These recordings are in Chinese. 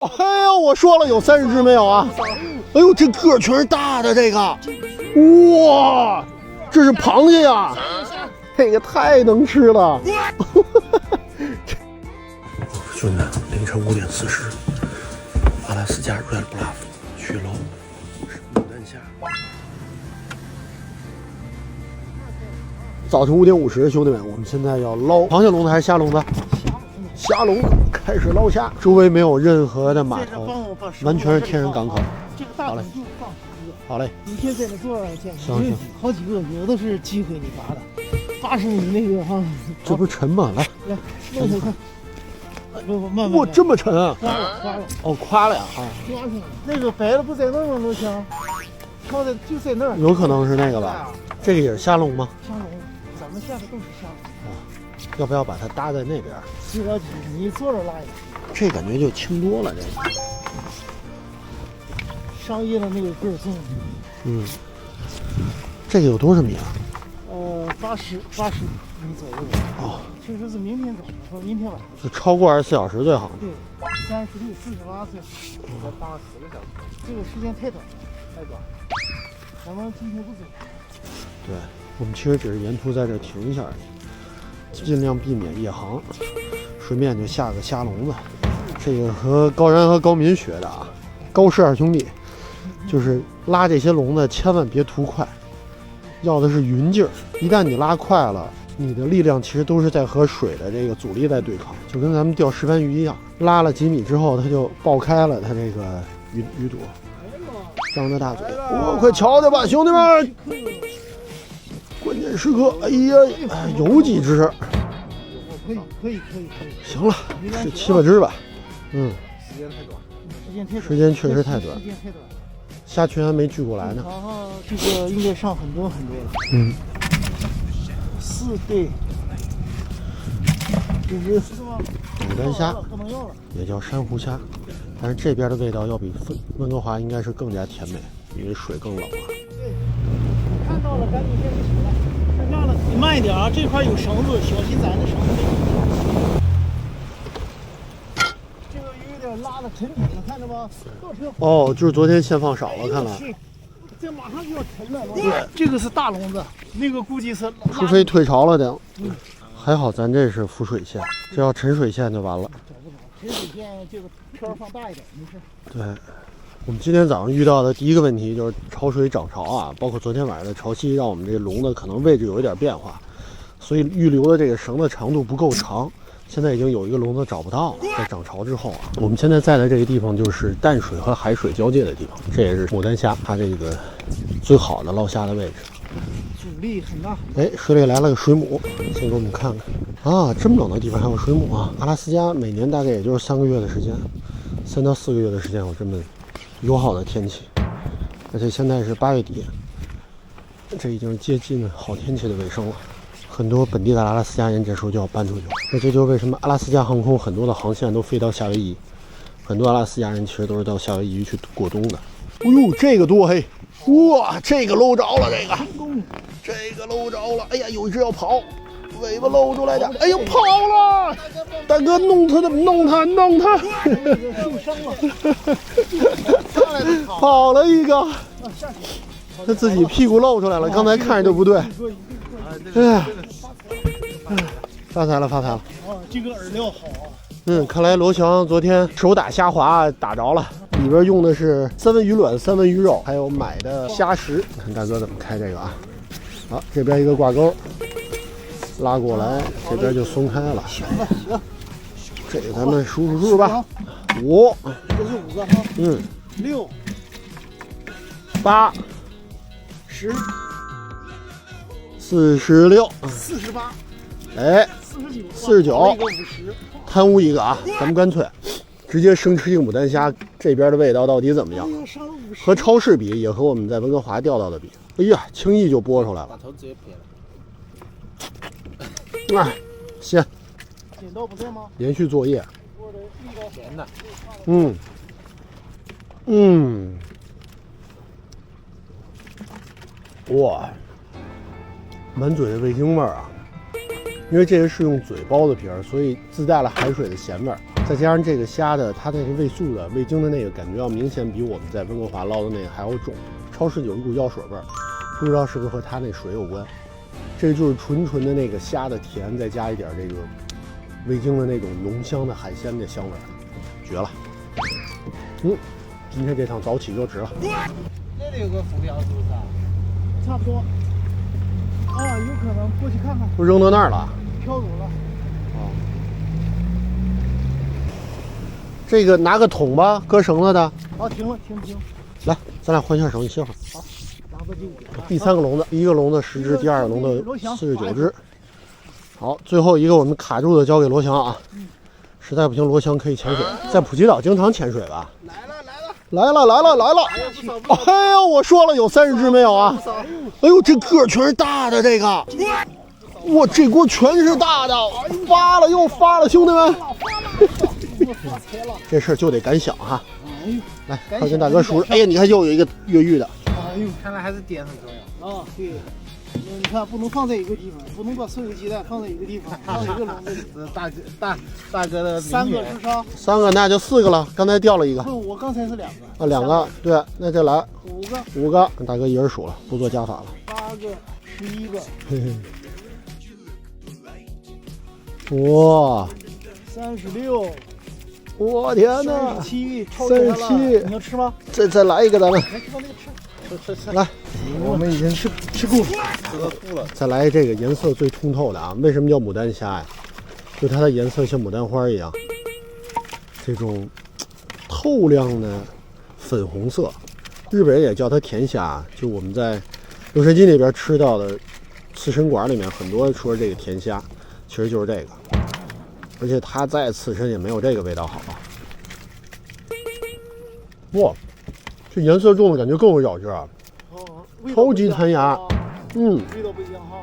哎呦，我说了有30只没有啊？哎呦，这个全是大的，这个，哇，这是螃蟹呀！这个太能吃了。兄弟们，凌晨5点40，阿拉斯加 Red Bluff 去捞牡丹虾。早晨5点50，兄弟们，我们现在要捞螃蟹笼子还是虾笼子？虾笼子，开始捞虾。周围没有任何的码头，完全是天然港口。这个大桶就放好嘞，你先在那坐上去，行，好几个，有的是机会你拔的，80米那个哈，这不是沉吗？来，弄弄看，不慢慢，哇，这么沉啊！夸了，哦，夸了呀！啊，夸上了，那个白的不在那儿吗？罗强，靠在就在那儿，有可能是那个吧？这个也是虾笼吗？虾笼，咱们下的都是虾笼。要不要把它搭在那边？不着急，你坐着拉也行。这感觉就轻多了，这个。商业的那个个儿重。嗯，这个有多少米啊？80米左右。哦，确实是明天早上和明天晚上。就超过24小时最好。对，36、48岁，再搭10个小时，这个时间太短了，太短。咱们今天不走。对，我们其实只是沿途在这停一下而已，尽量避免夜航，顺便就下个虾笼子。这个和高然和高民学的啊，高氏2兄弟，就是拉这些笼子千万别图快，要的是匀劲儿。一旦你拉快了，你的力量其实都是在和水的这个阻力在对抗，就跟咱们钓石斑鱼一样，拉了几米之后它就爆开了，它这个鱼肚，张着大嘴，快瞧瞧吧，兄弟们！关键时刻，哎呀，有几只？可以。行了，是7、8只吧？嗯，时间太短，时间确实太短，时间太短。虾群还没聚过来呢。这个应该上很多了。嗯，4对，这是牡丹虾，也叫珊瑚虾，但是这边的味道要比温哥华应该是更加甜美，因为水更冷了。对，看到了赶紧先起来，看到了你慢一点啊，这块有绳子，小心咱的绳子。这个鱼有点拉的沉底了，看着吗？哦，就是昨天现放少了，看来。这马上就要沉了。对，这个是大笼子，那个估计是。除非退潮了的。还好咱这是浮水线，这要沉水线就完了。找不着，沉水线这个漂放大一点，没事。对，我们今天早上遇到的第一个问题就是潮水涨潮啊，包括昨天晚上的潮汐，让我们这个笼子可能位置有一点变化，所以预留的这个绳的长度不够长。现在已经有一个笼子找不到了，在涨潮之后啊，我们现在在的这个地方就是淡水和海水交界的地方，这也是牡丹虾它这个最好的捞虾的位置。阻力很大。哎，水里来了个水母，先给我们看看啊，这么冷的地方还有水母啊！阿拉斯加每年大概也就是3个月的时间，3到4个月的时间有这么友好的天气，而且现在是8月底，这已经接近好天气的尾声了。很多本地的阿拉斯加人这时候就要搬出去，那这就是为什么阿拉斯加航空很多的航线都飞到夏威夷，很多阿拉斯加人其实都是到夏威夷去过冬的。哎呦，这个多嘿！哇，这个搂着了，这个搂着了！哎呀，有一只要跑，尾巴露出来的，哎呦，跑了！大哥，弄他！受伤了，跑了一个，他自己屁股露出来了，刚才看着就不对。哎，发财了！啊，这个饵料好啊。看来罗强昨天手打虾滑打着了，里边用的是三文鱼卵、三文鱼肉，还有买的虾食。看大哥怎么开这个啊？好，这边一个挂钩，拉过来，这边就松开了。行，这个咱们数吧。5，这是5个哈。6、8、10、46、48，哎，49，贪污一个啊！咱们干脆直接生吃这个牡丹虾，这边的味道到底怎么样？和超市比，也和我们在温哥华钓到的比，哎呀，轻易就拨出来了。把头直接撇了。先。剪刀不在吗？连续作业。甜的。哇，满嘴的味精味儿啊！因为这个是用嘴包的皮儿，所以自带了海水的咸味儿。再加上这个虾的它那个味素的味精的那个感觉要明显比我们在温哥华捞的那个还要重，超市有一股药水味儿，不知道是不是和它那水有关。这就是纯纯的那个虾的甜，再加一点这个味精的那种浓香的海鲜的香味儿，绝了。今天这趟早起就值了。那里有个浮标是不是啊？差不多。啊，有可能过去看看。不扔到那儿了？飘走了。哦。这个拿个桶吧，搁绳子的。好，停了，停。来，咱俩换一下绳，你歇会儿。好，拿个就。第3个笼子，一个笼子10只，第2个笼子49只。好，最后一个我们卡住的交给罗翔啊。实在不行，罗翔可以潜水，在普吉岛经常潜水吧？来了！哎呦，我说了有30只没有啊？哎呦，这个全是大的，这个，哇，这锅全是大的，发了又发了，兄弟们！这事儿就得敢想哈。来，快跟大哥数着。哎呀，你看又有一个越狱的。哎呦，看来还是点很重要啊。对。你看，不能放在一个地方，不能把所有鸡蛋放在一个地方，放在一个笼子里。大哥的3个智商，3个那就4个了。刚才掉了一个。不，我刚才是2个。啊，2个，对，那再来5个。大哥一人数了，不做加法了。8个，11个。哇，36。我天哪！37，超越了。你要吃吗？再来一个，咱们。来，去往那个吃。来，我们已经吃够了，吃到吐了。再来这个颜色最通透的啊！为什么叫牡丹虾呀？就它的颜色像牡丹花一样，这种透亮的粉红色。日本人也叫它甜虾，就我们在洛杉矶那边吃到的刺身馆里面很多说这个甜虾，其实就是这个。而且它再刺身也没有这个味道好。哇！这颜色重的感觉更有咬劲啊！超级弹牙，味道不一样哈。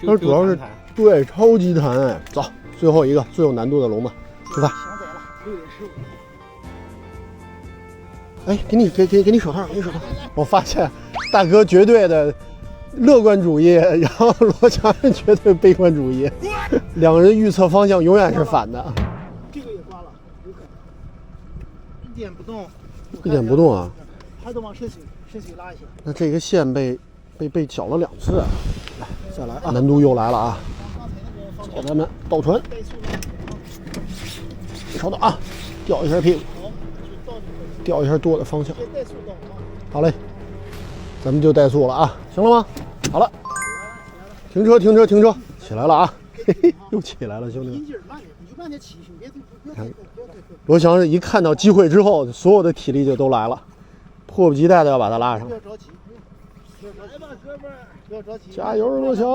它主要是对超级弹哎。走，最后一个最有难度的笼子，出发。想宰了，6:15。哎，给你手套，给你手套。我发现大哥绝对的乐观主义，然后罗强是绝对悲观主义，两个人预测方向永远是反的。这个也挂了，有可能。一点不动。一点不动啊！还得往深水拉一下。那这个线被绞了2次，来再来啊！难度又来了啊！走，咱们倒船，稍等啊，调一下屁股，调一下舵的方向。好嘞，咱们就怠速了啊！行了吗？好了，停车，起来了啊！嘿嘿，又起来了，兄弟们。你就慢点起，别退。罗翔一看到机会之后，所有的体力就都来了。迫不及待的要把他拉上。不要着急，来吧，哥们儿，不要着急。加油，罗翔！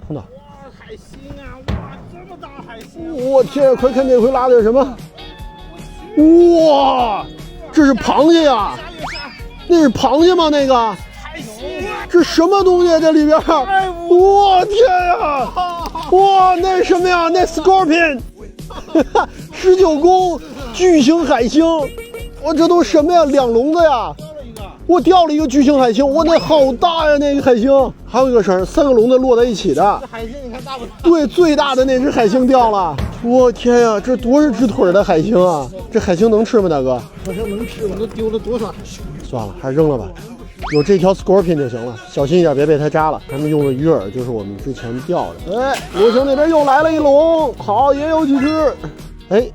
碰到。哇，海星啊！哇，这么大海星！我天，快看这回拉的是什么？哇，这是螃蟹呀！那是螃蟹吗？那个？海星！这什么东西？这里边？我天呀！哇，那是什么呀？那 scorpion，19公巨型海星。我这都什么呀？2笼子呀！我钓了一个巨型海星，我那好大呀！那个海星，还有一个绳，3个笼子摞在一起的。这海星你看大不大？对，最大的那只海星掉了。我天呀，这多少只腿的海星啊！这海星能吃吗，大哥？好像能吃，我都丢了多少？算了，还是扔了吧。有这条 scorpion 就行了，小心一点，别被它扎了。咱们用的鱼饵就是我们之前钓的。哎，罗翔那边又来了一笼，好，也有几只。哎，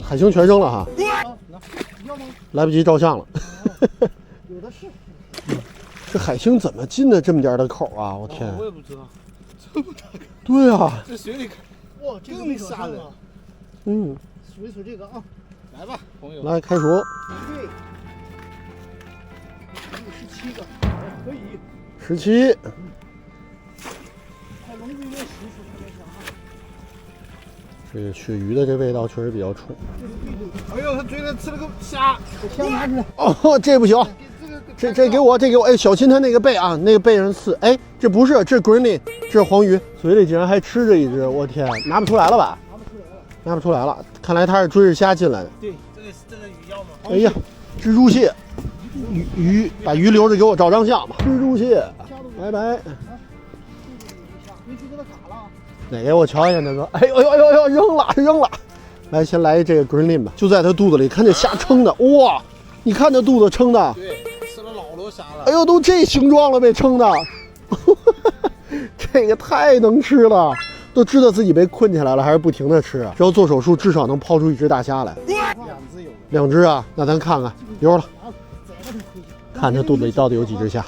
海星全扔了哈。来不及照相了。有的是。这海星怎么进的这么点的口啊？我天！我也不知道。这么大个。对啊。这水里，哇，这个吓人。数一数这个啊，来吧，朋友。来开数。对。17个，可以。17。快笼子里面洗洗，特别香啊。这个鳕鱼的这味道确实比较冲。哎呦，他嘴里吃了个虾，把虾拿出来。哦，这不行，这给我，哎，小心他那个背啊，那个背上刺。哎，这不是，这是 greenly， 这是黄鱼，嘴里竟然还吃着一只，我天，拿不出来了吧？拿不出来了，看来他是追着虾进来的。对，这个鱼要吗？哎呀，蜘蛛蟹，鱼，把鱼留着给我照张相吧。蜘蛛蟹，拜拜。你去给他卡了。哪个？我瞧一眼，大哥。哎呦，扔了。来，先来这个 greenling 吧，就在它肚子里，看这虾撑的，哇！你看这肚子撑的，对，吃了老多虾了。哎呦，都这形状了，被撑的，这个太能吃了，都知道自己被困起来了，还是不停的吃。只要做手术，至少能抛出一只大虾来。2只有。2只啊，那咱看看，溜了，看它肚子里到底有几只虾。